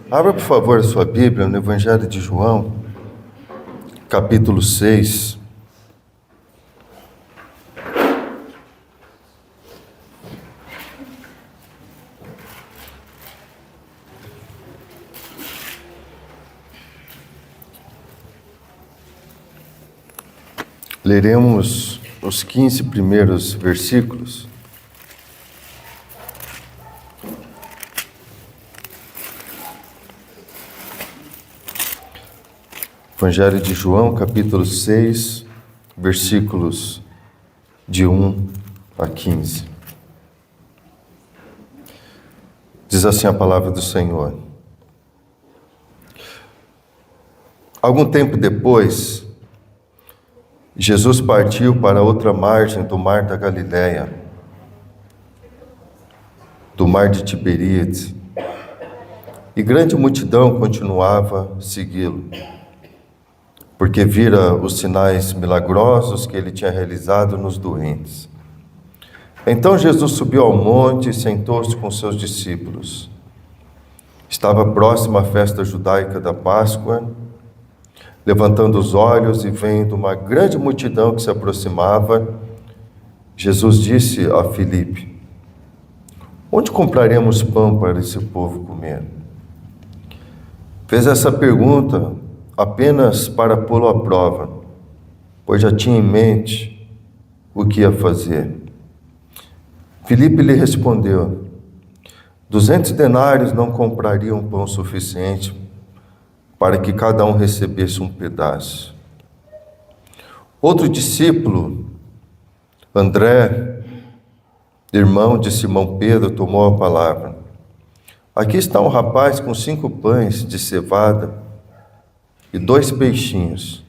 Abra, por favor, a sua Bíblia no Evangelho de João, capítulo 6. Leremos os 15 primeiros versículos. Evangelho de João, capítulo 6, versículos de 1 a 15. Diz assim a palavra do Senhor. Algum tempo depois, Jesus partiu para outra margem do mar da Galileia, do mar de Tiberíades, e grande multidão continuava a segui-lo, porque vira os sinais milagrosos que ele tinha realizado nos doentes. Então Jesus subiu ao monte e sentou-se com seus discípulos. Estava próxima a festa judaica da Páscoa. Levantando os olhos e vendo uma grande multidão que se aproximava, Jesus disse a Filipe: onde compraremos pão para esse povo comer? Fez essa pergunta apenas para pô-lo à prova, pois já tinha em mente o que ia fazer. Filipe lhe respondeu: 200 denários não comprariam pão suficiente para que cada um recebesse um pedaço. Outro discípulo, André, irmão de Simão Pedro, tomou a palavra. Aqui está um rapaz com 5 pães de cevada e 2 peixinhos.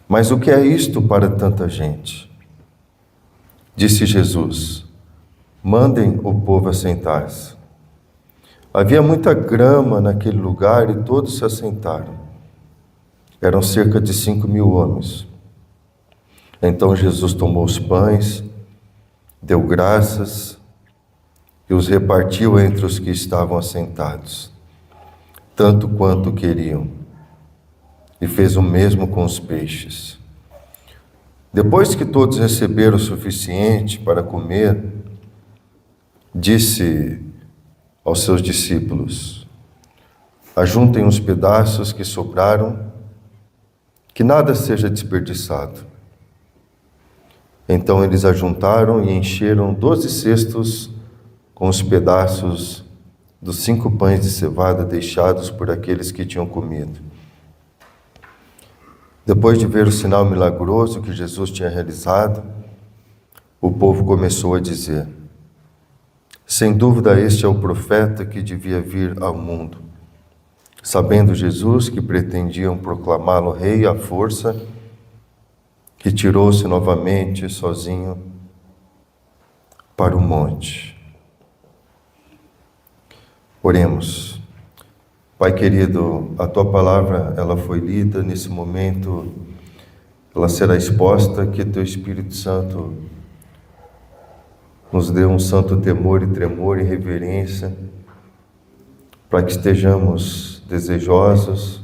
Mas o que é isto para tanta gente? Disse Jesus: mandem o povo assentar-se. Havia muita grama naquele lugar e todos se assentaram. Eram cerca de 5.000 homens. Então Jesus tomou os pães, deu graças e os repartiu entre os que estavam assentados, tanto quanto queriam, e fez o mesmo com os peixes. Depois que todos receberam o suficiente para comer, disse aos seus discípulos: ajuntem os pedaços que sobraram, que nada seja desperdiçado. Então eles ajuntaram e encheram 12 cestos com os pedaços dos 5 pães de cevada deixados por aqueles que tinham comido. Depois de ver o sinal milagroso que Jesus tinha realizado, o povo começou a dizer: sem dúvida este é o profeta que devia vir ao mundo. Sabendo Jesus que pretendiam proclamá-lo rei à força, retirou-se novamente sozinho para o monte. Oremos. Pai querido, a Tua palavra, ela foi lida nesse momento, ela será exposta, que Teu Espírito Santo nos dê um santo temor e tremor e reverência, para que estejamos desejosos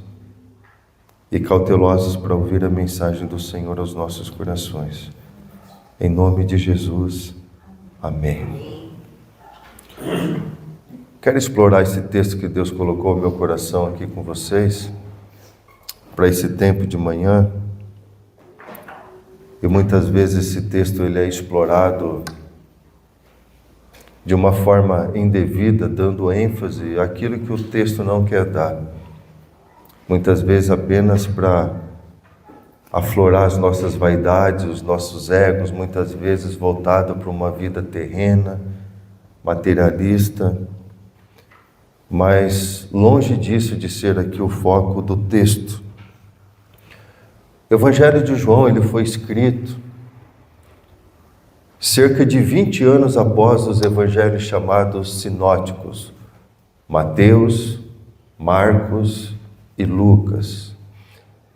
e cautelosos para ouvir a mensagem do Senhor aos nossos corações. Em nome de Jesus, amém. Quero explorar esse texto que Deus colocou no meu coração aqui com vocês, para esse tempo de manhã. E muitas vezes esse texto ele é explorado de uma forma indevida, dando ênfase àquilo que o texto não quer dar. Muitas vezes apenas para aflorar as nossas vaidades, os nossos egos, muitas vezes voltado para uma vida terrena, materialista, mas longe disso de ser aqui o foco do texto. O Evangelho de João ele foi escrito cerca de 20 anos após os evangelhos chamados sinóticos, Mateus, Marcos e Lucas.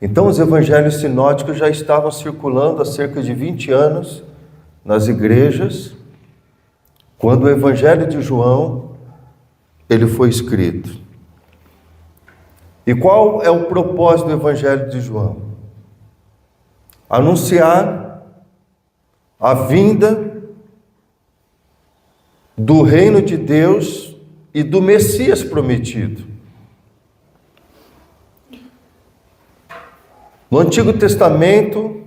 Então os evangelhos sinóticos já estavam circulando há cerca de 20 anos nas igrejas, quando o Evangelho de João ele foi escrito. E qual é o propósito do Evangelho de João? Anunciar a vinda do reino de Deus e do Messias prometido. No Antigo Testamento,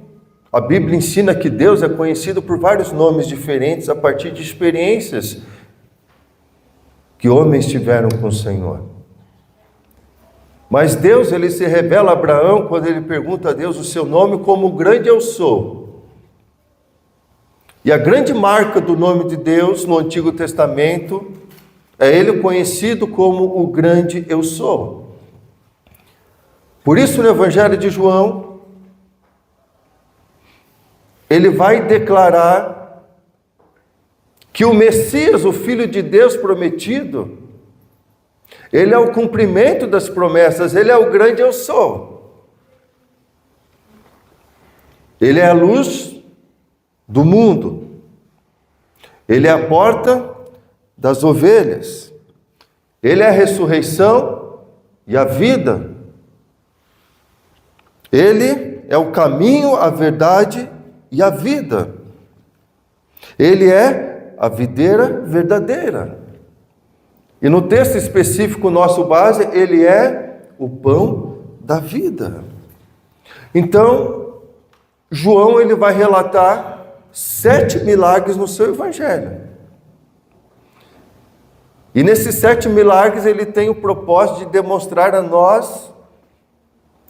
a Bíblia ensina que Deus é conhecido por vários nomes diferentes a partir de experiências que homens tiveram com o Senhor. Mas Deus, ele se revela a Abraão quando ele pergunta a Deus o seu nome como o grande eu sou. E a grande marca do nome de Deus no Antigo Testamento é ele conhecido como o grande eu sou. Por isso, no Evangelho de João, ele vai declarar que o Messias, o Filho de Deus prometido, ele é o cumprimento das promessas, ele é o grande eu sou. Ele é a luz do mundo. Ele é a porta das ovelhas. Ele é a ressurreição e a vida. Ele é o caminho, a verdade e a vida. Ele é a videira verdadeira. E no texto específico nosso base, ele é o pão da vida. Então, João ele vai relatar 7 milagres no seu evangelho. E nesses 7 milagres ele tem o propósito de demonstrar a nós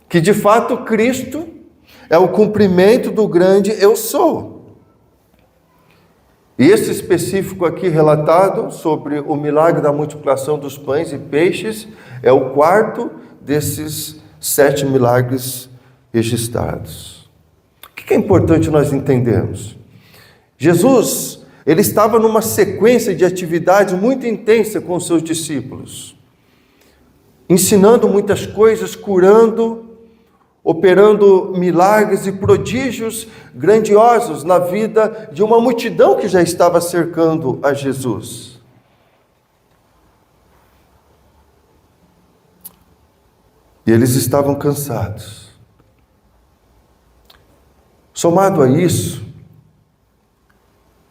que de fato Cristo é o cumprimento do grande eu sou. E esse específico aqui relatado sobre o milagre da multiplicação dos pães e peixes é o 4º desses 7 milagres registrados. O que é importante nós entendermos? Jesus, ele estava numa sequência de atividades muito intensa com os seus discípulos, ensinando muitas coisas, curando, operando milagres e prodígios grandiosos na vida de uma multidão que já estava cercando a Jesus. E eles estavam cansados. Somado a isso,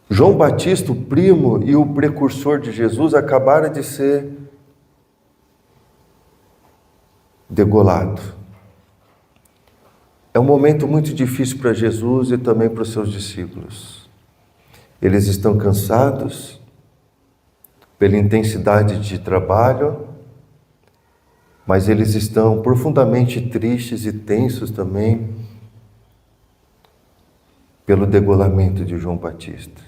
João Batista, o primo e o precursor de Jesus, acabaram de ser degolado. É um momento muito difícil para Jesus e também para os seus discípulos. Eles estão cansados pela intensidade de trabalho, mas eles estão profundamente tristes e tensos também pelo degolamento de João Batista.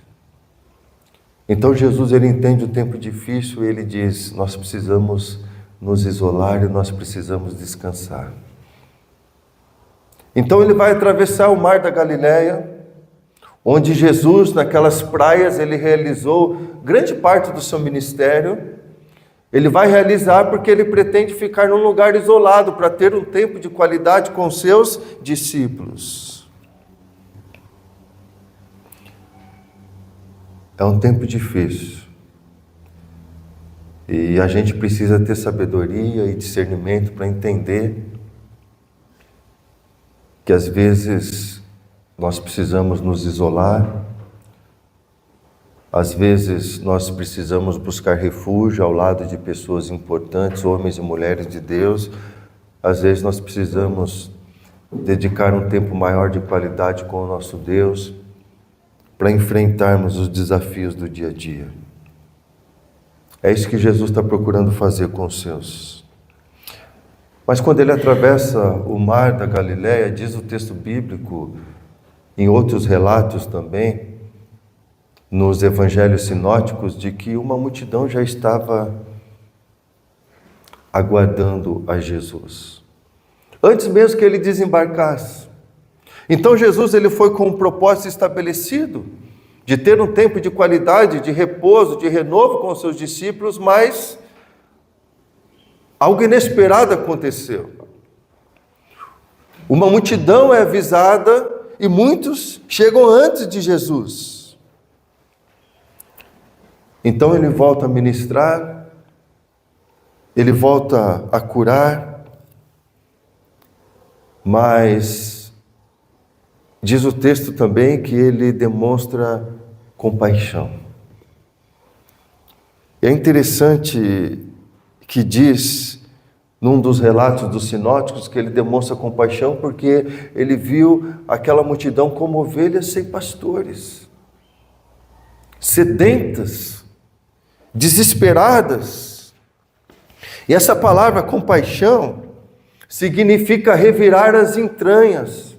Então Jesus ele entende o tempo difícil e ele diz: nós precisamos nos isolar e nós precisamos descansar. Então ele vai atravessar o mar da Galileia, onde Jesus, naquelas praias, ele realizou grande parte do seu ministério. Ele vai realizar porque ele pretende ficar num lugar isolado para ter um tempo de qualidade com seus discípulos. É um tempo difícil. E a gente precisa ter sabedoria e discernimento para entender que às vezes nós precisamos nos isolar, às vezes nós precisamos buscar refúgio ao lado de pessoas importantes, homens e mulheres de Deus, às vezes nós precisamos dedicar um tempo maior de qualidade com o nosso Deus para enfrentarmos os desafios do dia a dia. É isso que Jesus está procurando fazer com os seus. Mas quando ele atravessa o mar da Galileia, diz o texto bíblico, em outros relatos também, nos evangelhos sinóticos, de que uma multidão já estava aguardando a Jesus, antes mesmo que ele desembarcasse. Então Jesus ele foi com um propósito estabelecido, de ter um tempo de qualidade, de repouso, de renovo com os seus discípulos, mas algo inesperado aconteceu. Uma multidão é avisada e muitos chegam antes de Jesus. Então ele volta a ministrar, ele volta a curar, mas diz o texto também que ele demonstra compaixão. É interessante que diz, num dos relatos dos sinóticos, que ele demonstra compaixão porque ele viu aquela multidão como ovelhas sem pastores, sedentas, desesperadas. E essa palavra compaixão significa revirar as entranhas.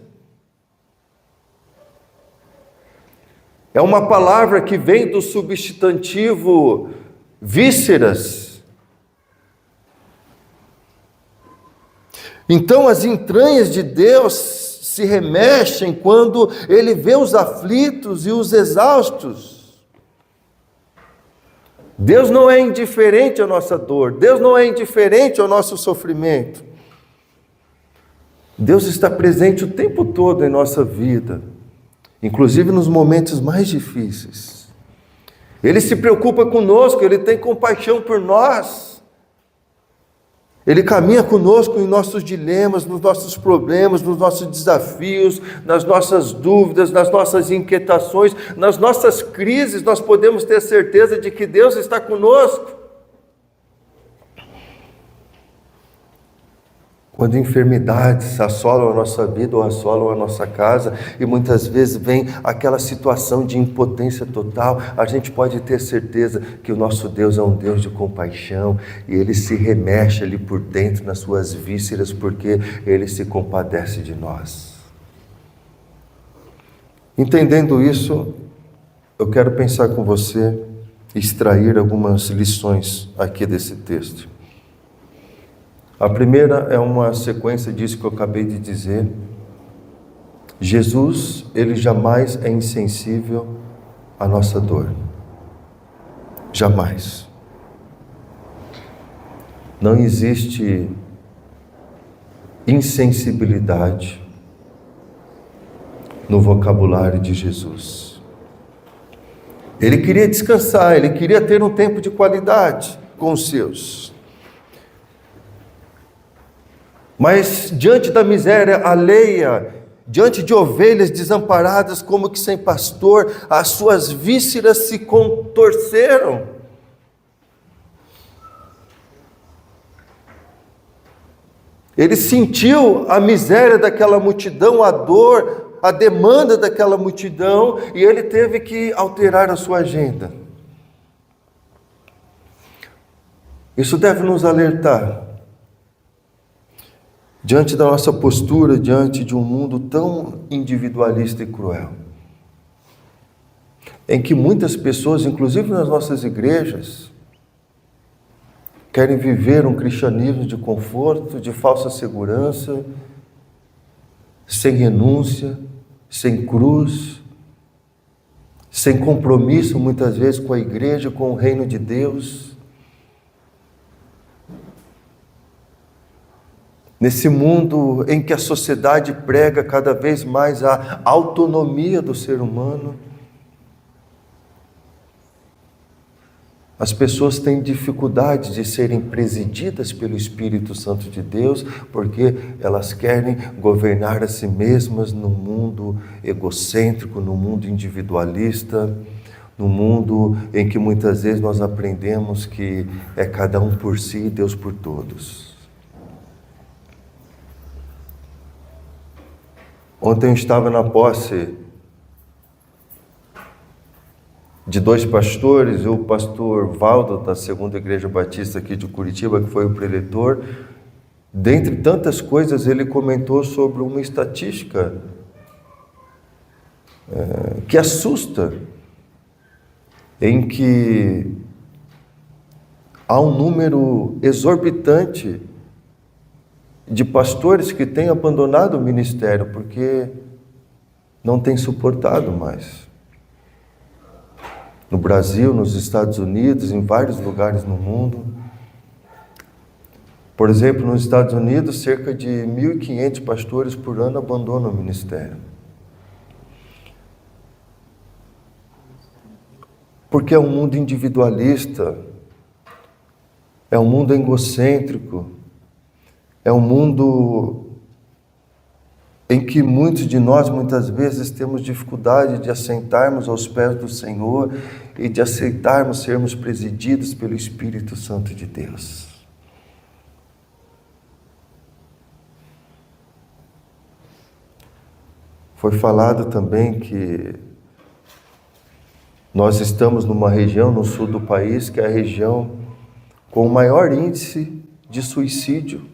É uma palavra que vem do substantivo vísceras. Então as entranhas de Deus se remexem quando Ele vê os aflitos e os exaustos. Deus não é indiferente à nossa dor, Deus não é indiferente ao nosso sofrimento. Deus está presente o tempo todo em nossa vida, inclusive nos momentos mais difíceis. Ele se preocupa conosco, Ele tem compaixão por nós. Ele caminha conosco em nossos dilemas, nos nossos problemas, nos nossos desafios, nas nossas dúvidas, nas nossas inquietações, nas nossas crises. Nós podemos ter certeza de que Deus está conosco. Quando enfermidades assolam a nossa vida ou assolam a nossa casa, e muitas vezes vem aquela situação de impotência total, a gente pode ter certeza que o nosso Deus é um Deus de compaixão, e Ele se remexe ali por dentro nas suas vísceras, porque Ele se compadece de nós. Entendendo isso, eu quero pensar com você, extrair algumas lições aqui desse texto. A primeira é uma sequência disso que eu acabei de dizer. Jesus, Ele jamais é insensível à nossa dor. Jamais. Não existe insensibilidade no vocabulário de Jesus. Ele queria descansar, Ele queria ter um tempo de qualidade com os seus. Mas diante da miséria alheia, diante de ovelhas desamparadas como que sem pastor, as suas vísceras se contorceram. Ele sentiu a miséria daquela multidão, a dor, a demanda daquela multidão, e ele teve que alterar a sua agenda. Isso deve nos alertar. Diante da nossa postura, diante de um mundo tão individualista e cruel, em que muitas pessoas, inclusive nas nossas igrejas, querem viver um cristianismo de conforto, de falsa segurança, sem renúncia, sem cruz, sem compromisso muitas vezes com a igreja, com o reino de Deus. Nesse mundo em que a sociedade prega cada vez mais a autonomia do ser humano, as pessoas têm dificuldade de serem presididas pelo Espírito Santo de Deus, porque elas querem governar a si mesmas num mundo egocêntrico, num mundo individualista, num mundo em que muitas vezes nós aprendemos que é cada um por si e Deus por todos. Ontem eu estava na posse de dois pastores, o pastor Valdo, da Segunda Igreja Batista aqui de Curitiba, que foi o preletor. Dentre tantas coisas, ele comentou sobre uma estatística que assusta, em que há um número exorbitante de pastores que têm abandonado o ministério porque não têm suportado mais. No Brasil, nos Estados Unidos, em vários lugares no mundo. Por exemplo, nos Estados Unidos, cerca de 1.500 pastores por ano abandonam o ministério. Porque é um mundo individualista, é um mundo egocêntrico, é um mundo em que muitos de nós, muitas vezes, temos dificuldade de assentarmos aos pés do Senhor e de aceitarmos sermos presididos pelo Espírito Santo de Deus. Foi falado também que nós estamos numa região no sul do país, que é a região com o maior índice de suicídio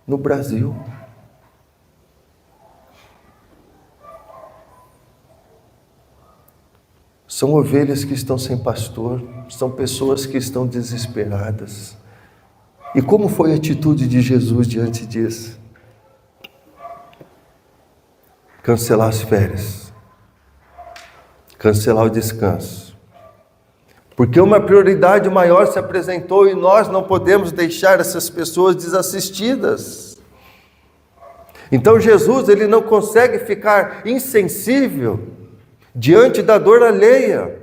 no Brasil. São ovelhas que estão sem pastor, são pessoas que estão desesperadas. E como foi a atitude de Jesus diante disso? Cancelar as férias, cancelar o descanso, porque uma prioridade maior se apresentou e nós não podemos deixar essas pessoas desassistidas. Então Jesus, ele não consegue ficar insensível diante da dor alheia.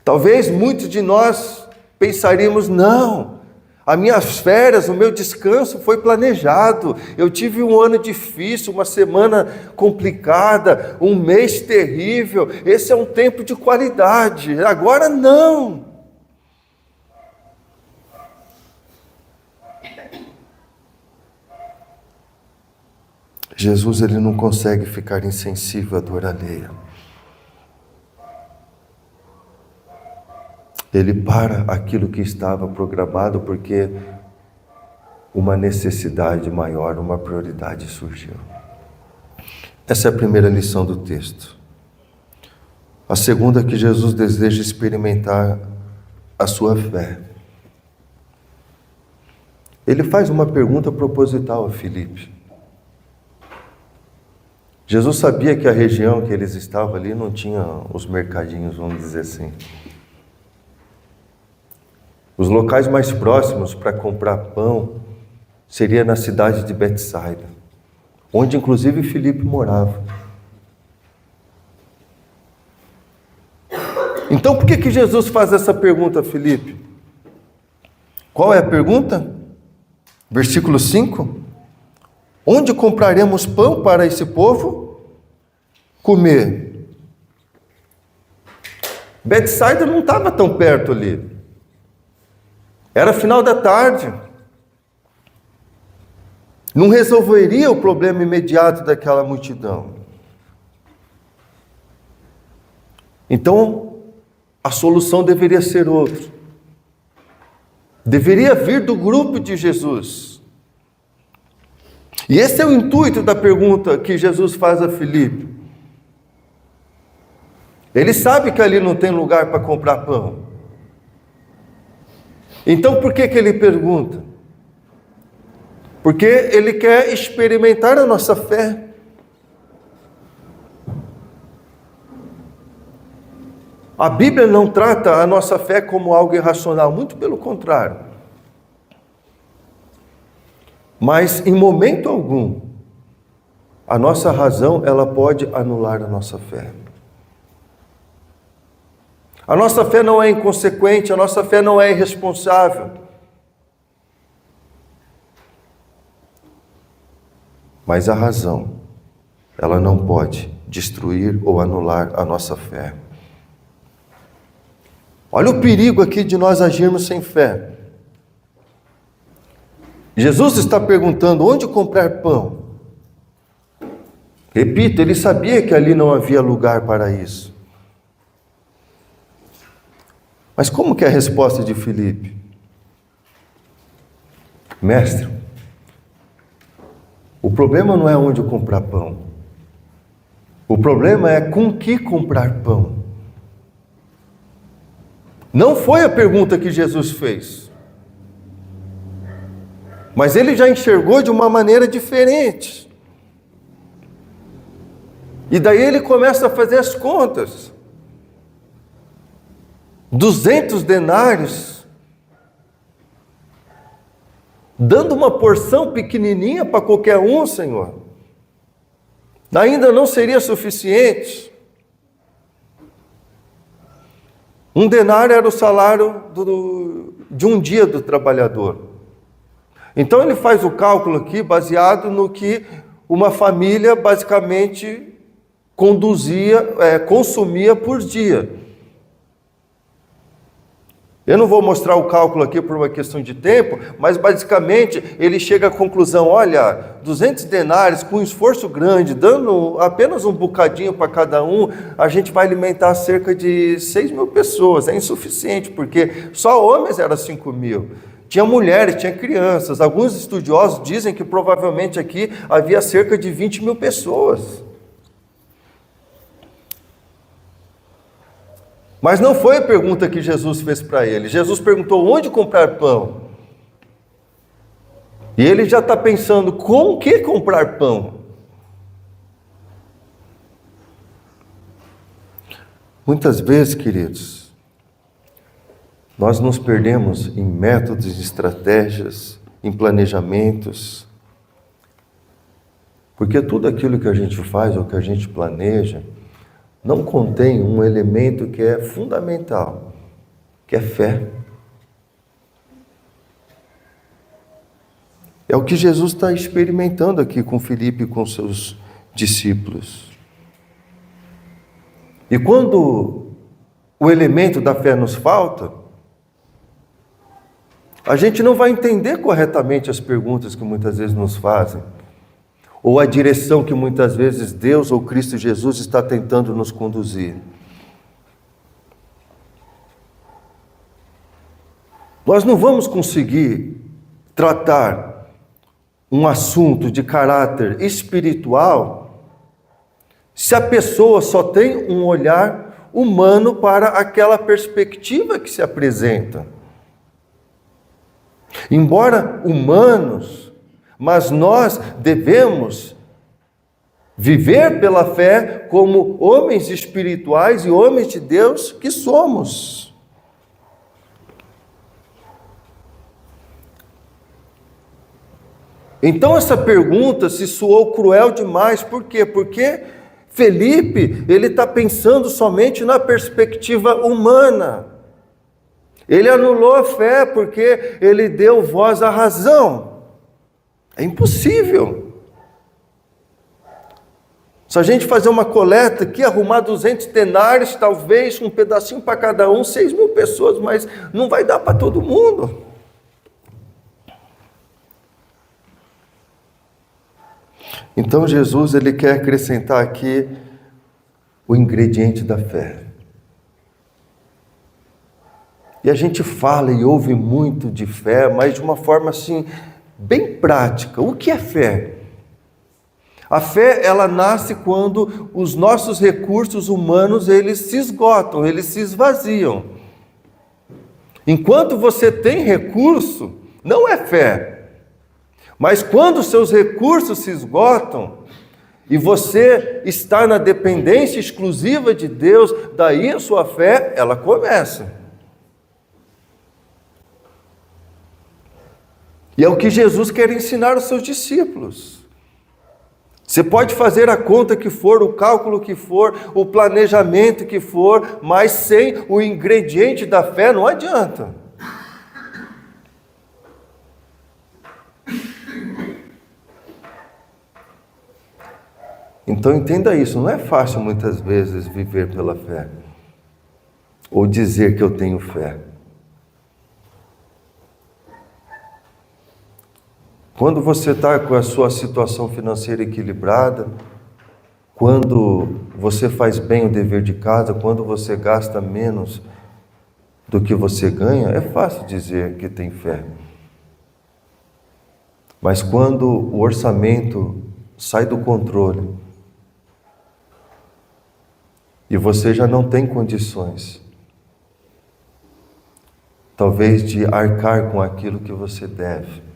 Talvez muitos de nós pensaríamos, não, as minhas férias, o meu descanso foi planejado. Eu tive um ano difícil, uma semana complicada, um mês terrível. Esse é um tempo de qualidade. Agora não. Jesus, ele não consegue ficar insensível à dor alheia. Ele para aquilo que estava programado porque uma necessidade maior, uma prioridade surgiu. Essa é a primeira lição do texto. A segunda é que Jesus deseja experimentar a sua fé. Ele faz uma pergunta proposital a Filipe. Jesus sabia que a região que eles estavam ali não tinha os mercadinhos, vamos dizer assim. Os locais mais próximos para comprar pão seria na cidade de Betsaida, onde inclusive Filipe morava. Então por que Jesus faz essa pergunta a Filipe? Qual é a pergunta? Versículo 5. Onde compraremos pão para esse povo comer? Betsaida não estava tão perto ali. Era final da tarde. Não resolveria o problema imediato daquela multidão. Então, a solução deveria ser outra. Deveria vir do grupo de Jesus. E esse é o intuito da pergunta que Jesus faz a Filipe. Ele sabe que ali não tem lugar para comprar pão. Então por que ele pergunta? Porque ele quer experimentar a nossa fé. A Bíblia não trata a nossa fé como algo irracional, muito pelo contrário. Mas em momento algum, a nossa razão, ela pode anular a nossa fé. A nossa fé não é inconsequente, a nossa fé não é irresponsável. Mas a razão, ela não pode destruir ou anular a nossa fé. Olha o perigo aqui de nós agirmos sem fé. Jesus está perguntando onde comprar pão. Repito, ele sabia que ali não havia lugar para isso. Mas como que é a resposta de Filipe? Mestre, o problema não é onde comprar pão. O problema é com que comprar pão. Não foi a pergunta que Jesus fez. Mas ele já enxergou de uma maneira diferente. E daí ele começa a fazer as contas. 200 denários, dando uma porção pequenininha para qualquer um, Senhor, ainda não seria suficiente. Um denário era o salário de um dia do trabalhador. Então ele faz o cálculo aqui baseado no que uma família basicamente consumia por dia. Eu não vou mostrar o cálculo aqui por uma questão de tempo, mas basicamente ele chega à conclusão, olha, 200 denários com um esforço grande, dando apenas um bocadinho para cada um, a gente vai alimentar cerca de 6.000 pessoas, é insuficiente, porque só homens eram 5.000. Tinha mulheres, tinha crianças, alguns estudiosos dizem que provavelmente aqui havia cerca de 20.000 pessoas. Mas não foi a pergunta que Jesus fez para ele. Jesus perguntou onde comprar pão. E ele já está pensando com o que comprar pão. Muitas vezes, queridos, nós nos perdemos em métodos, estratégias, em planejamentos. Porque tudo aquilo que a gente faz ou que a gente planeja não contém um elemento que é fundamental, que é fé. É o que Jesus está experimentando aqui com Filipe e com seus discípulos. E quando o elemento da fé nos falta, a gente não vai entender corretamente as perguntas que muitas vezes nos fazem, ou a direção que muitas vezes Deus ou Cristo Jesus está tentando nos conduzir. Nós não vamos conseguir tratar um assunto de caráter espiritual se a pessoa só tem um olhar humano para aquela perspectiva que se apresenta. Embora humanos, mas nós devemos viver pela fé como homens espirituais e homens de Deus que somos. Então essa pergunta se soou cruel demais. Por quê? Porque Felipe, ele está pensando somente na perspectiva humana. Ele anulou a fé porque ele deu voz à razão. É impossível. Se a gente fazer uma coleta aqui, arrumar 200 denários, talvez um pedacinho para cada um, 6.000 pessoas, mas não vai dar para todo mundo. Então Jesus, ele quer acrescentar aqui o ingrediente da fé. E a gente fala e ouve muito de fé, mas de uma forma assim, bem prática. O que é fé? A fé, ela nasce quando os nossos recursos humanos, eles se esgotam, eles se esvaziam. Enquanto você tem recurso, não é fé. Mas quando os seus recursos se esgotam e você está na dependência exclusiva de Deus, daí a sua fé, ela começa. E é o que Jesus quer ensinar aos seus discípulos. Você pode fazer a conta que for, o cálculo que for, o planejamento que for, mas sem o ingrediente da fé não adianta. Então entenda isso, não é fácil muitas vezes viver pela fé, ou dizer que eu tenho fé. Quando você está com a sua situação financeira equilibrada, quando você faz bem o dever de casa, quando você gasta menos do que você ganha, é fácil dizer que tem fé. Mas quando o orçamento sai do controle e você já não tem condições, talvez de arcar com aquilo que você deve,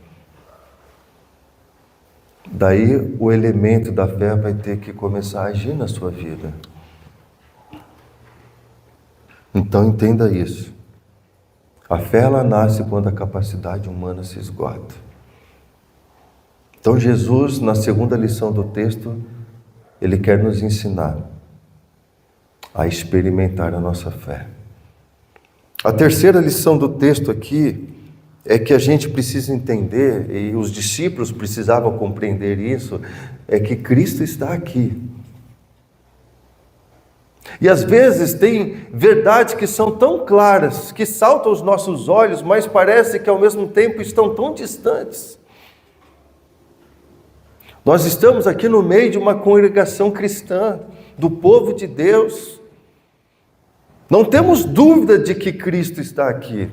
daí o elemento da fé vai ter que começar a agir na sua vida. Então entenda isso. A fé, ela nasce quando a capacidade humana se esgota. Então Jesus, na segunda lição do texto, ele quer nos ensinar a experimentar a nossa fé. A terceira lição do texto aqui é que a gente precisa entender, e os discípulos precisavam compreender isso, é que Cristo está aqui. E às vezes tem verdades que são tão claras, que saltam aos nossos olhos, mas parece que ao mesmo tempo estão tão distantes. Nós estamos aqui no meio de uma congregação cristã, do povo de Deus. Não temos dúvida de que Cristo está aqui.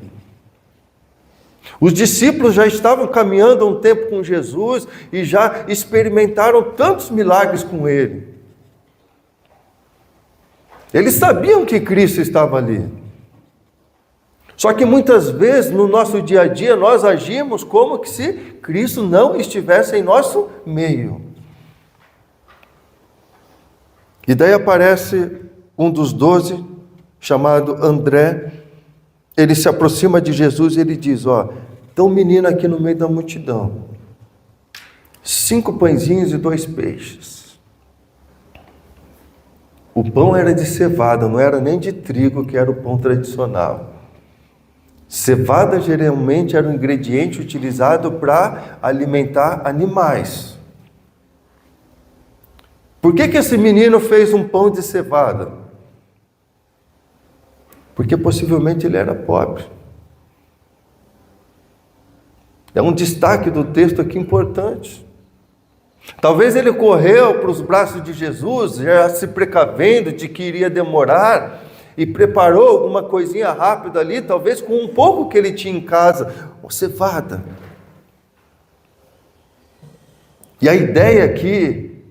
Os discípulos já estavam caminhando há um tempo com Jesus e já experimentaram tantos milagres com Ele. Eles sabiam que Cristo estava ali. Só que muitas vezes no nosso dia a dia nós agimos como que se Cristo não estivesse em nosso meio. E daí aparece um dos 12, chamado André. Ele se aproxima de Jesus e ele diz: tem um menino aqui no meio da multidão, 5 pãezinhos e 2 peixes. O pão era de cevada, não era nem de trigo, que era o pão tradicional. Cevada geralmente era um ingrediente utilizado para alimentar animais. Por que esse menino fez um pão de cevada? Porque possivelmente ele era pobre. É um destaque do texto aqui importante. Talvez ele correu para os braços de Jesus, já se precavendo de que iria demorar, e preparou alguma coisinha rápida ali, talvez com um pouco que ele tinha em casa, cevada. E a ideia aqui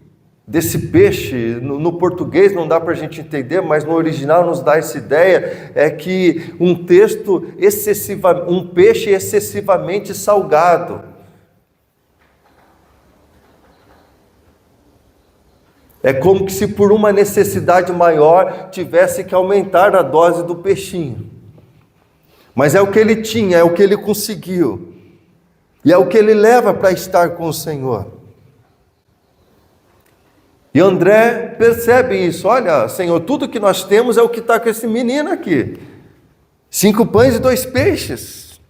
desse peixe, no português não dá para a gente entender, mas no original nos dá essa ideia, é que um peixe excessivamente salgado. É como que se por uma necessidade maior tivesse que aumentar a dose do peixinho. Mas é o que ele tinha, é o que ele conseguiu. E é o que ele leva para estar com o Senhor. E André percebe isso. Olha, Senhor, tudo que nós temos é o que está com esse menino aqui. 5 pães e 2 peixes.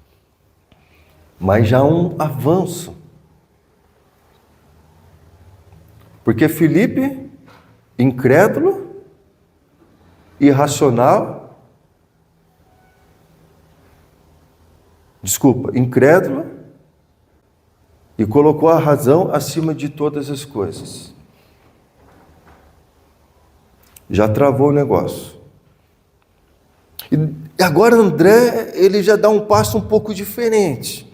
Mas já um avanço. Porque Filipe, incrédulo, incrédulo, e colocou a razão acima de todas as coisas. Já travou o negócio. E agora André, ele já dá um passo um pouco diferente.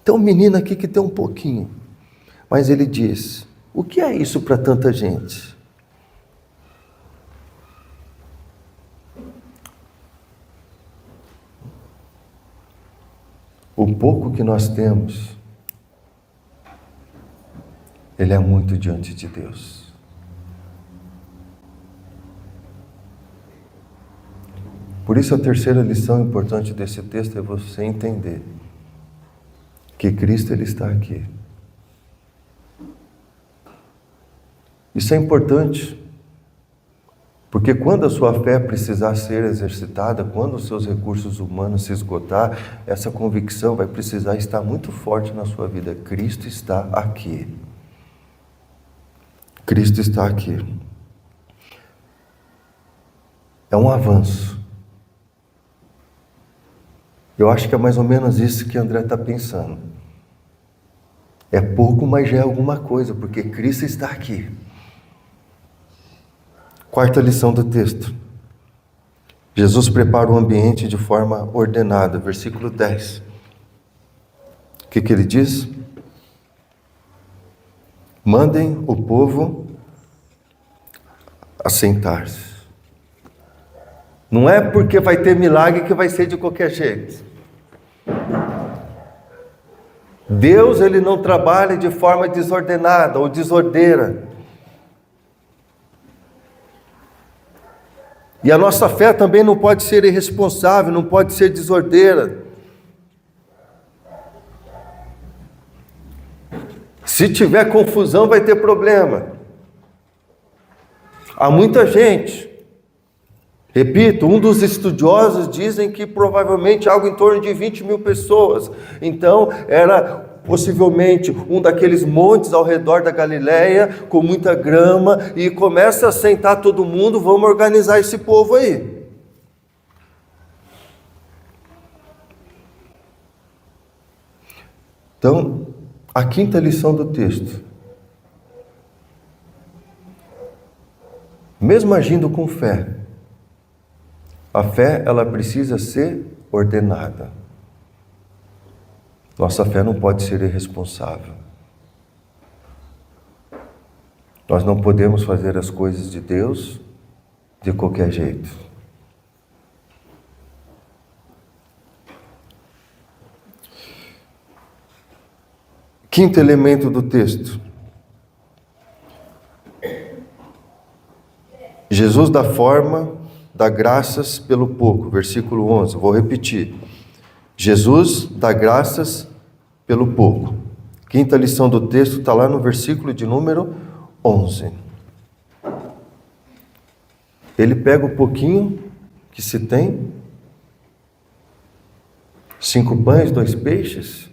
Tem um menino aqui que tem um pouquinho. Mas ele diz: o que é isso para tanta gente? O pouco que nós temos, ele é muito diante de Deus. Por isso a terceira lição importante desse texto é você entender que Cristo, Ele está aqui. Isso é importante, porque quando a sua fé precisar ser exercitada, quando os seus recursos humanos se esgotar, essa convicção vai precisar estar muito forte na sua vida. Cristo está aqui. Cristo está aqui. É um avanço. Eu acho que é mais ou menos isso que André está pensando. É pouco, mas já é alguma coisa, porque Cristo está aqui. Quarta lição do texto. Jesus prepara o ambiente de forma ordenada. Versículo 10. O que ele diz? Mandem o povo assentar-se. Não é porque vai ter milagre que vai ser de qualquer jeito. Deus, Ele não trabalha de forma desordenada ou desordeira. E a nossa fé também não pode ser irresponsável, não pode ser desordeira. Se tiver confusão, vai ter problema. Há muita gente Repito, um dos estudiosos dizem que provavelmente algo em torno de 20 mil pessoas. Então, era possivelmente um daqueles montes ao redor da Galileia, com muita grama, e começa a sentar todo mundo, vamos organizar esse povo aí. Então, a quinta lição do texto. Mesmo agindo com fé, a fé, ela precisa ser ordenada. Nossa fé não pode ser irresponsável. Nós não podemos fazer as coisas de Deus de qualquer jeito. Quinto elemento do texto. Jesus dá graças pelo pouco, versículo 11, vou repetir. Jesus dá graças pelo pouco. Quinta lição do texto está lá no versículo de número 11. Ele pega o pouquinho que se tem, 5 pães, 2 peixes,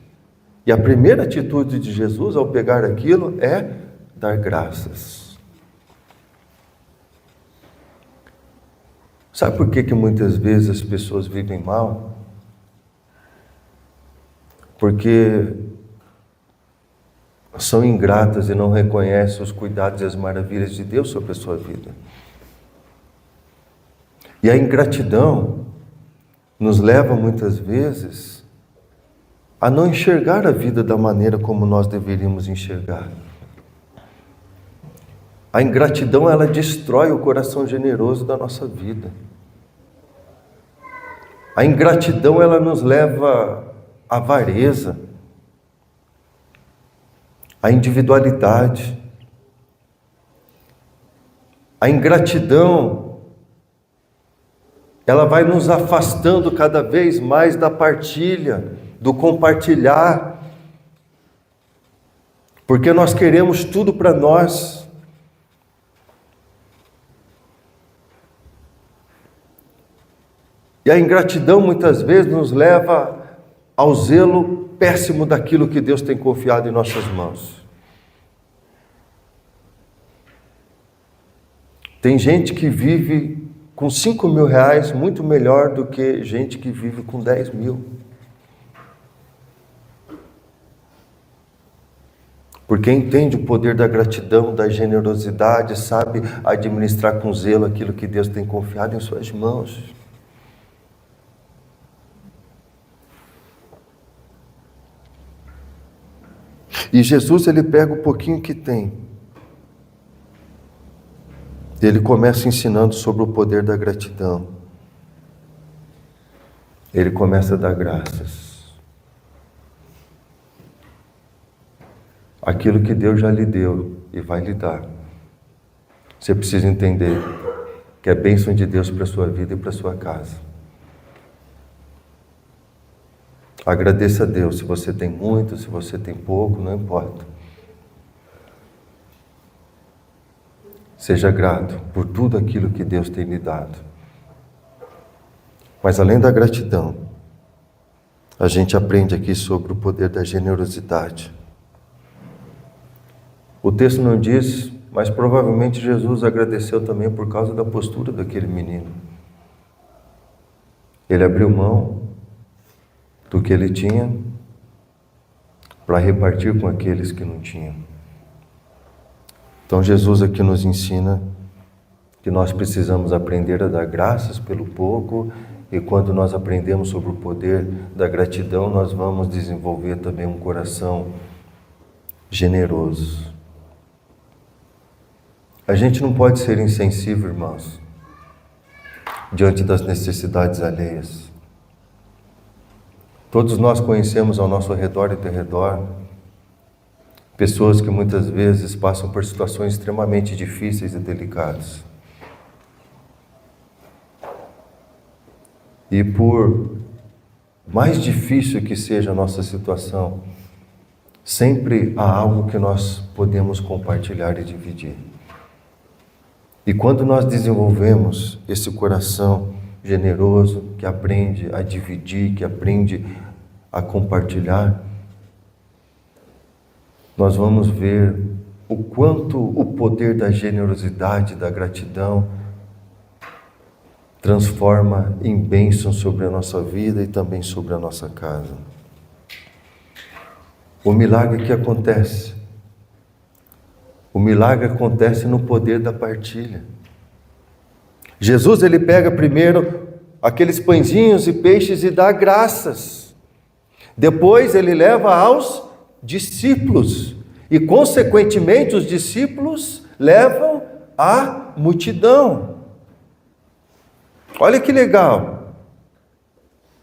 e a primeira atitude de Jesus ao pegar aquilo é dar graças. Sabe por que muitas vezes as pessoas vivem mal? Porque são ingratas e não reconhecem os cuidados e as maravilhas de Deus sobre a sua vida. E a ingratidão nos leva muitas vezes a não enxergar a vida da maneira como nós deveríamos enxergar. A ingratidão, ela destrói o coração generoso da nossa vida. A ingratidão, ela nos leva à avareza, à individualidade. A ingratidão, ela vai nos afastando cada vez mais da partilha, do compartilhar, porque nós queremos tudo para nós. E a ingratidão muitas vezes nos leva ao zelo péssimo daquilo que Deus tem confiado em nossas mãos. Tem gente que vive com 5 mil reais muito melhor do que gente que vive com 10 mil. Porque entende o poder da gratidão, da generosidade, sabe administrar com zelo aquilo que Deus tem confiado em suas mãos. E Jesus, ele pega o pouquinho que tem. Ele começa ensinando sobre o poder da gratidão. Ele começa a dar graças. Aquilo que Deus já lhe deu e vai lhe dar. Você precisa entender que é bênção de Deus para a sua vida e para a sua casa. Agradeça a Deus, se você tem muito, se você tem pouco, não importa. Seja grato por tudo aquilo que Deus tem lhe dado. Mas além da gratidão, a gente aprende aqui sobre o poder da generosidade. O texto não diz, mas provavelmente Jesus agradeceu também por causa da postura daquele menino. Ele abriu mão do que ele tinha para repartir com aqueles que não tinham. Então Jesus aqui nos ensina que nós precisamos aprender a dar graças pelo pouco, e quando nós aprendemos sobre o poder da gratidão, nós vamos desenvolver também um coração generoso. A gente não pode ser insensível, irmãos, diante das necessidades alheias. Todos nós conhecemos ao nosso redor e derredor pessoas que muitas vezes passam por situações extremamente difíceis e delicadas. E por mais difícil que seja a nossa situação, sempre há algo que nós podemos compartilhar e dividir. E quando nós desenvolvemos esse coração generoso, que aprende a dividir, que aprende a compartilhar, nós vamos ver o quanto o poder da generosidade, da gratidão, transforma em bênção sobre a nossa vida e também sobre a nossa casa. O milagre que acontece. O milagre acontece no poder da partilha. Jesus, ele pega primeiro aqueles pãezinhos e peixes e dá graças. Depois ele leva aos discípulos. E consequentemente os discípulos levam a multidão. Olha que legal.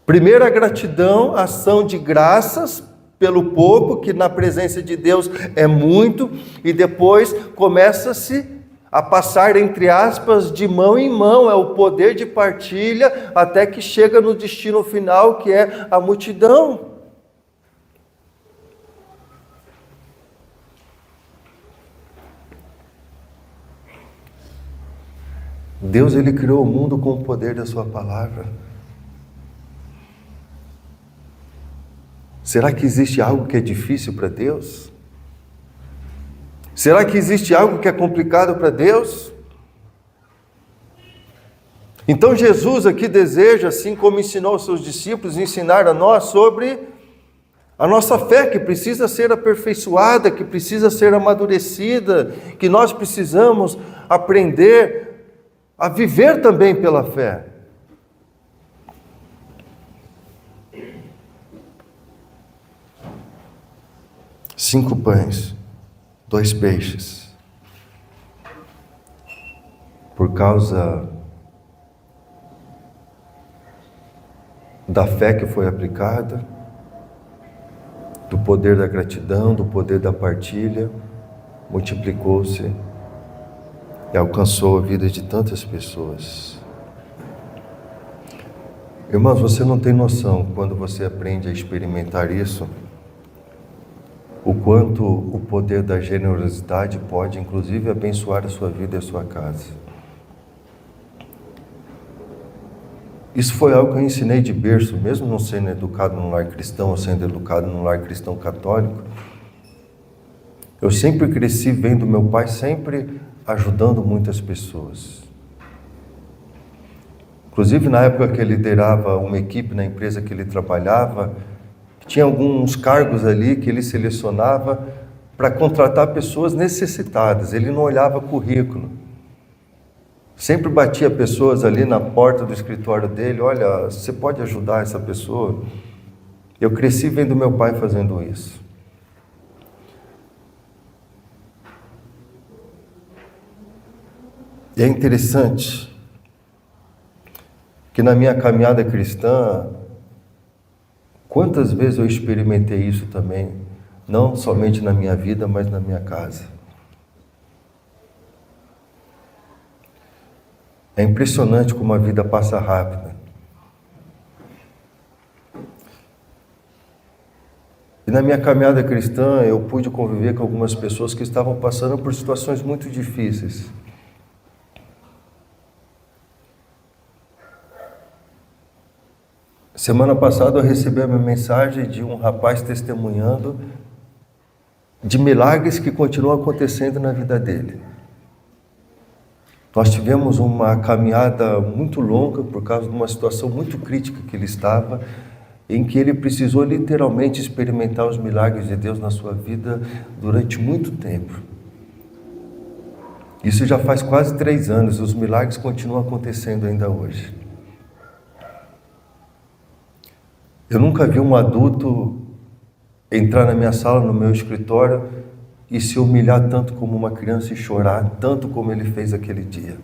Primeiro a gratidão, ação de graças pelo pouco, que na presença de Deus é muito, e depois começa-se a passar, entre aspas, de mão em mão, é o poder de partilha, até que chega no destino final, que é a multidão. Deus, ele criou o mundo com o poder da sua palavra. Será que existe algo que é difícil para Deus? Será que existe algo que é complicado para Deus? Então Jesus aqui deseja, assim como ensinou aos seus discípulos, ensinar a nós sobre a nossa fé, que precisa ser aperfeiçoada, que precisa ser amadurecida, que nós precisamos aprender a viver também pela fé. Cinco pães, 2 peixes. Por causa da fé que foi aplicada, do poder da gratidão, do poder da partilha, multiplicou-se e alcançou a vida de tantas pessoas. Irmãos, você não tem noção, quando você aprende a experimentar isso, o quanto o poder da generosidade pode, inclusive, abençoar a sua vida e a sua casa. Isso foi algo que eu ensinei de berço, mesmo não sendo educado num lar cristão, ou sendo educado num lar cristão católico. Eu sempre cresci vendo meu pai sempre ajudando muitas pessoas. Inclusive, na época que ele liderava uma equipe na empresa que ele trabalhava, tinha alguns cargos ali que ele selecionava para contratar pessoas necessitadas. Ele não olhava currículo. Sempre batia pessoas ali na porta do escritório dele: olha, você pode ajudar essa pessoa? Eu cresci vendo meu pai fazendo isso. E é interessante que na minha caminhada cristã, quantas vezes eu experimentei isso também, não somente na minha vida, mas na minha casa. É impressionante como a vida passa rápida. E na minha caminhada cristã, eu pude conviver com algumas pessoas que estavam passando por situações muito difíceis. Semana passada eu recebi uma mensagem de um rapaz testemunhando de milagres que continuam acontecendo na vida dele. Nós tivemos uma caminhada muito longa por causa de uma situação muito crítica que ele estava, em que ele precisou literalmente experimentar os milagres de Deus na sua vida durante muito tempo. Isso já faz quase 3 anos, os milagres continuam acontecendo ainda hoje. Eu nunca vi um adulto entrar na minha sala, no meu escritório, e se humilhar tanto como uma criança e chorar tanto como ele fez aquele dia.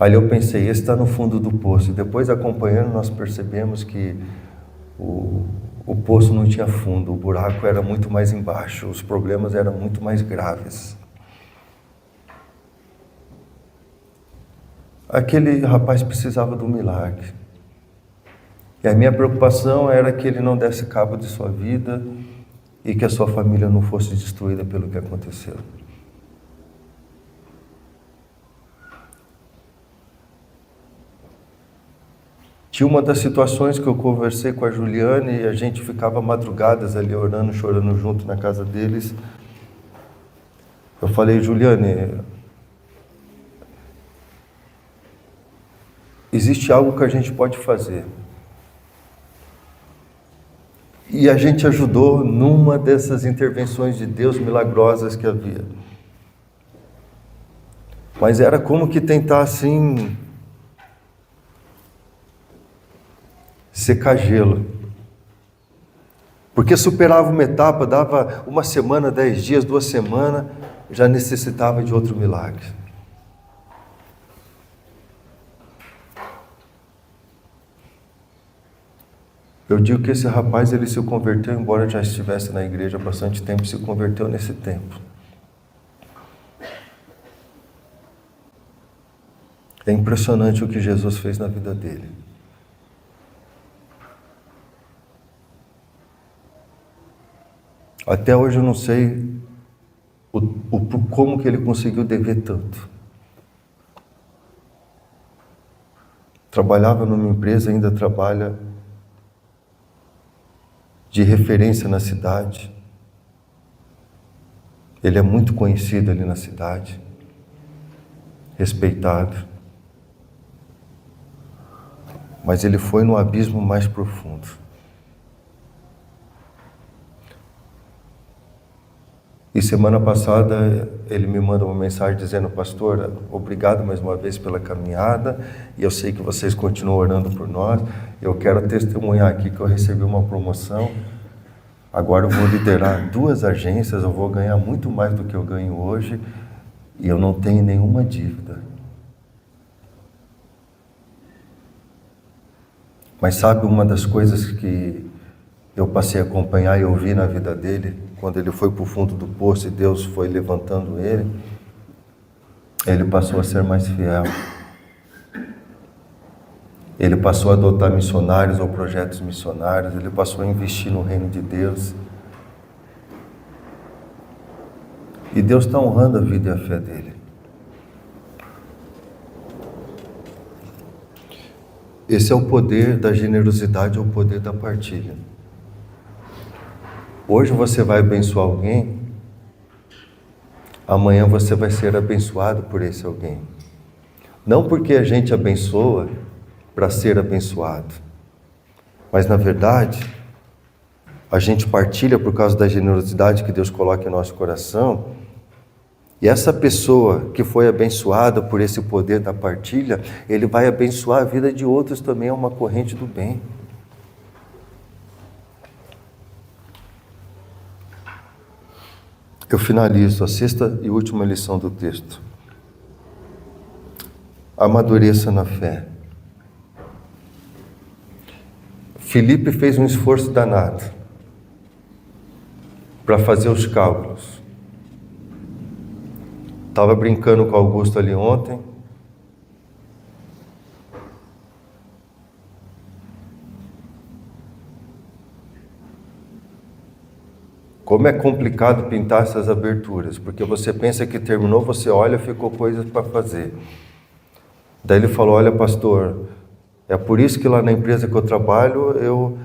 Ali eu pensei, esse está no fundo do poço. E depois, acompanhando, nós percebemos que o poço não tinha fundo, o buraco era muito mais embaixo, os problemas eram muito mais graves. Aquele rapaz precisava de um milagre. E a minha preocupação era que ele não desse cabo de sua vida e que a sua família não fosse destruída pelo que aconteceu. Tinha uma das situações que eu conversei com a Juliane e a gente ficava madrugadas ali orando, chorando junto na casa deles. Eu falei, Juliane, existe algo que a gente pode fazer. E a gente ajudou numa dessas intervenções de Deus milagrosas que havia. Mas era como que tentar assim secar gelo. Porque superava uma etapa, dava uma semana, 10 dias, 2 semanas, já necessitava de outro milagre. Eu digo que esse rapaz, ele se converteu, embora já estivesse na igreja há bastante tempo, se converteu nesse tempo. É impressionante o que Jesus fez na vida dele. Até hoje eu não sei como que ele conseguiu dever tanto. Trabalhava numa empresa, ainda trabalha de referência na cidade. Ele é muito conhecido ali na cidade, respeitado. Mas ele foi no abismo mais profundo. E semana passada ele me manda uma mensagem dizendo, pastor, obrigado mais uma vez pela caminhada, e eu sei que vocês continuam orando por nós. Eu quero testemunhar aqui que eu recebi uma promoção. Agora eu vou liderar 2 agências, eu vou ganhar muito mais do que eu ganho hoje, e eu não tenho nenhuma dívida. Mas sabe uma das coisas que eu passei a acompanhar e ouvir na vida dele, quando ele foi para o fundo do poço e Deus foi levantando ele passou a ser mais fiel. Ele passou a adotar missionários ou projetos missionários, ele passou a investir no reino de Deus. E Deus está honrando a vida e a fé dele. Esse é o poder da generosidade, é o poder da partilha. Hoje você vai abençoar alguém, amanhã você vai ser abençoado por esse alguém. Não porque a gente abençoa para ser abençoado, mas na verdade, a gente partilha por causa da generosidade que Deus coloca em nosso coração, e essa pessoa que foi abençoada por esse poder da partilha, ele vai abençoar a vida de outros também, é uma corrente do bem. Eu finalizo a 6ª e última lição do texto. Amadureça na fé. Filipe fez um esforço danado para fazer os cálculos. Estava brincando com o Augusto ali ontem. Como é complicado pintar essas aberturas, porque você pensa que terminou, você olha, ficou coisas para fazer. Daí ele falou, olha pastor, é por isso que lá na empresa que eu trabalho, eu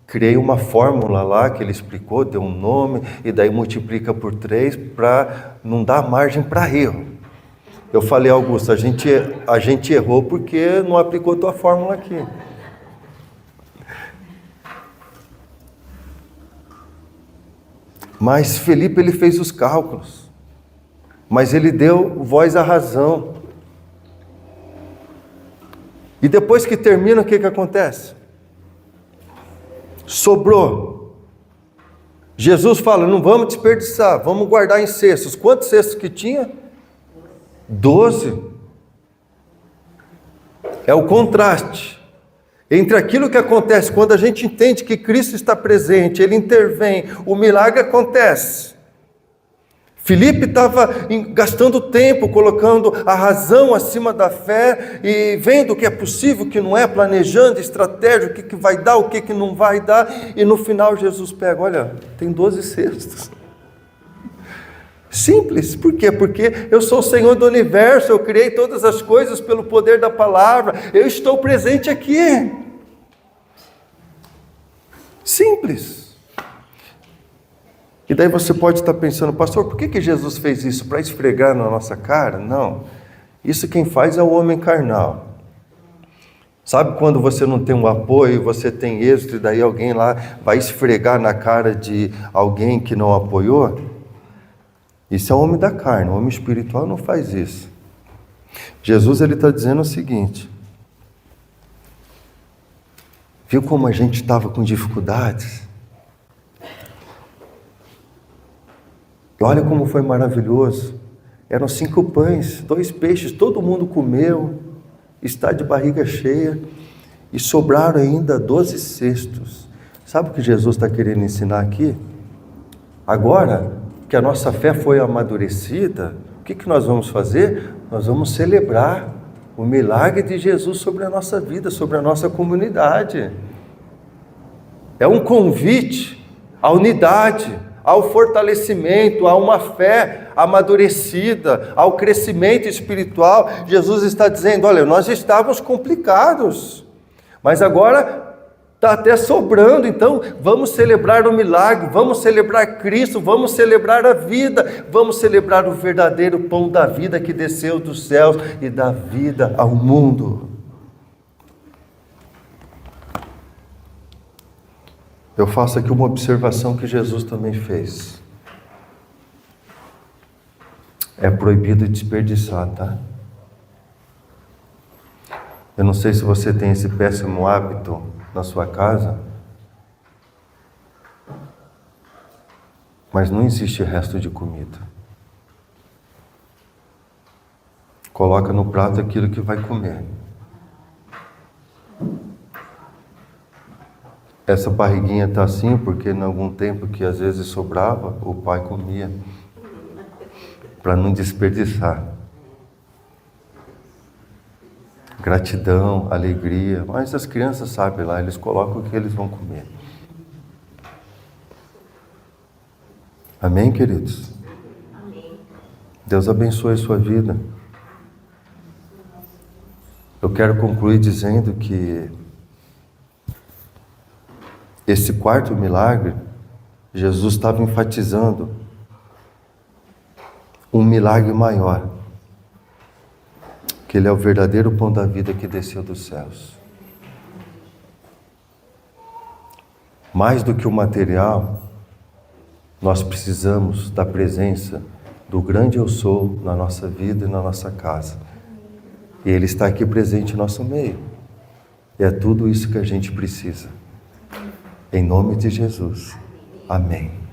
criei uma fórmula lá, que ele explicou, deu um nome, e daí multiplica por 3, para não dar margem para erro. Eu falei, Augusto, a gente errou porque não aplicou tua fórmula aqui. Mas Felipe, ele fez os cálculos, mas ele deu voz à razão. E depois que termina, o que acontece? Sobrou. Jesus fala, não vamos desperdiçar, vamos guardar em cestos. Quantos cestos que tinha? 12. É o contraste entre aquilo que acontece quando a gente entende que Cristo está presente, Ele intervém, o milagre acontece. Filipe estava gastando tempo, colocando a razão acima da fé e vendo o que é possível, o que não é, planejando estratégia, o que vai dar, o que não vai dar, e no final Jesus pega, olha, tem 12 cestos. Simples, por quê? Porque eu sou o Senhor do universo, eu criei todas as coisas pelo poder da palavra, eu estou presente aqui. Simples. E daí você pode estar pensando, pastor, por que Jesus fez isso? Para esfregar na nossa cara? Não. Isso quem faz é o homem carnal. Sabe quando você não tem um apoio, você tem êxito, e daí alguém lá vai esfregar na cara de alguém que não apoiou? Isso é o homem da carne, o homem espiritual não faz isso. Jesus ele está dizendo o seguinte, viu como a gente estava com dificuldades? E olha como foi maravilhoso. Eram 5 pães, 2 peixes, todo mundo comeu, está de barriga cheia, e sobraram ainda 12 cestos. Sabe o que Jesus está querendo ensinar aqui? Agora que a nossa fé foi amadurecida, o que nós vamos fazer? Nós vamos celebrar o milagre de Jesus sobre a nossa vida, sobre a nossa comunidade. É um convite à unidade, ao fortalecimento, a uma fé amadurecida, ao crescimento espiritual. Jesus está dizendo, olha, nós estávamos complicados, mas agora está até sobrando, então vamos celebrar o milagre, vamos celebrar Cristo, vamos celebrar a vida, vamos celebrar o verdadeiro pão da vida que desceu dos céus e dá vida ao mundo. Eu faço aqui uma observação que Jesus também fez. É proibido desperdiçar, tá? Eu não sei se você tem esse péssimo hábito na sua casa, mas não existe resto de comida. Coloca no prato aquilo que vai comer. Essa barriguinha está assim porque em algum tempo que às vezes sobrava, o pai comia, para não desperdiçar. Gratidão, alegria, mas as crianças sabem lá, eles colocam o que eles vão comer. Amém, queridos? Amém. Deus abençoe a sua vida. Eu quero concluir dizendo que esse 4º milagre, Jesus estava enfatizando um milagre maior, que Ele é o verdadeiro pão da vida que desceu dos céus. Mais do que o material, nós precisamos da presença do grande Eu Sou na nossa vida e na nossa casa. E Ele está aqui presente em nosso meio. E é tudo isso que a gente precisa. Em nome de Jesus. Amém.